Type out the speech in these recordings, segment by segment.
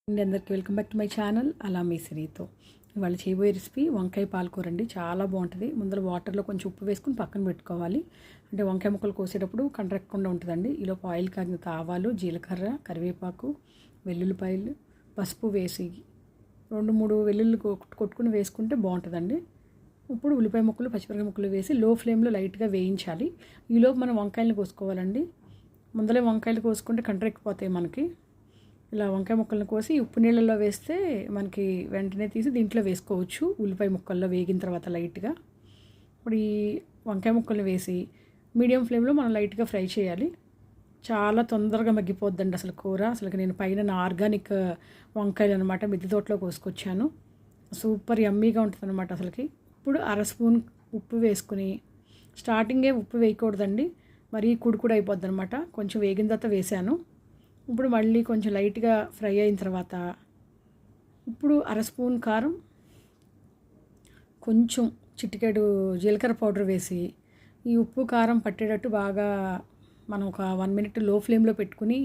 అందరికీ welcome back to my channel అలా మీ సిరితో ఇవాళ చేయబోయే రెసిపీ వంకాయ పాలకూర అండి. చాలా బాగుంటుంది. ముందర వాటర్లో కొంచెం ఉప్పు వేసుకుని పక్కన పెట్టుకోవాలి. అంటే వంకాయ ముక్కలు కోసేటప్పుడు కండ్రెక్కకుండా ఉంటుందండి. ఈలోపు ఆయిల్ కాగిన ఆవాలు, జీలకర్ర, కరివేపాకు, వెల్లుల్లిపాయలు, పసుపు వేసి 2-3 వెల్లుల్లి కొట్టుకుని వేసుకుంటే బాగుంటుందండి. ఇప్పుడు ఉల్లిపాయ ముక్కలు, పచ్చిమిరపకాయ ముక్కలు వేసి లో ఫ్లేమ్లో లైట్గా వేయించాలి. ఈలోపు మనం వంకాయలు కోసుకోవాలండి. ముందలే వంకాయలు కోసుకుంటే కండ్రెక్కిపోతాయి మనకి. ఇలా వంకాయ ముక్కలను కోసి ఉప్పు నీళ్ళల్లో వేస్తే మనకి వెంటనే తీసి దీంట్లో వేసుకోవచ్చు. ఉల్లిపాయ ముక్కల్లో వేగిన తర్వాత లైట్గా ఇప్పుడు ఈ వంకాయ ముక్కలు వేసి మీడియం ఫ్లేమ్లో మనం లైట్గా ఫ్రై చేయాలి. చాలా తొందరగా మగ్గిపోద్దండి అసలు కూర. అసలు నేను పైన ఆర్గానిక్ వంకాయలు అనమాట మిద్దె తోటలో కోసుకొచ్చాను. సూపర్ యమ్మీగా ఉంటుంది అనమాట అసలుకి. ఇప్పుడు 1/2 స్పూన్ ఉప్పు వేసుకుని, స్టార్టింగే ఉప్పు వేయకూడదండి, మరీ కుడుకుడు అయిపోద్ది అనమాట. కొంచెం వేగిన తర్వాత వేసాను. ఇప్పుడు మళ్ళీ కొంచెం లైట్గా ఫ్రై అయిన తర్వాత ఇప్పుడు 1/2 స్పూన్ కారం, కొంచెం చిటికెడు జీలకర్ర పౌడర్ వేసి ఈ ఉప్పు కారం పట్టేటట్టు బాగా మనం ఒక 1 మినిట్ లో ఫ్లేమ్లో పెట్టుకుని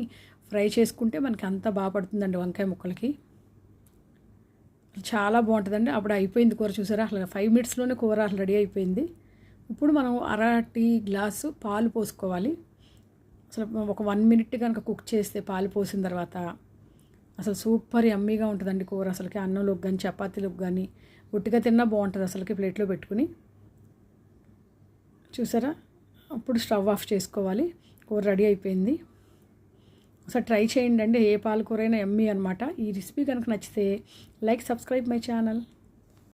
ఫ్రై చేసుకుంటే మనకి అంతా బాగా పడుతుందండి వంకాయ ముక్కలకి. చాలా బాగుంటుందండి. అప్పుడు అయిపోయింది కూర. చూసారా, అసలు 5 మినిట్స్లోనే కూర అసలు రెడీ అయిపోయింది. ఇప్పుడు మనం 1/2 టీ గ్లాసు పాలు పోసుకోవాలి. అసలు ఒక 1 మినిట్ కనుక కుక్ చేస్తే పాలు పోసిన తర్వాత అసలు సూపర్ యమ్మీగా ఉంటుందండి కూర. అసలుకి అన్నంలోకి కానీ చపాతీలోకి కానీ ఉట్టిగా తిన్నా బాగుంటుంది అసలుకి. ప్లేట్లో పెట్టుకుని చూసారా, అప్పుడు స్టవ్ ఆఫ్ చేసుకోవాలి. కూర రెడీ అయిపోయింది. ఒకసారి ట్రై చేయండి అండి. ఏ పాలకూర అయినా యమ్మీ అనమాట. ఈ రెసిపీ కనుక నచ్చితే లైక్, సబ్స్క్రైబ్ మై ఛానల్.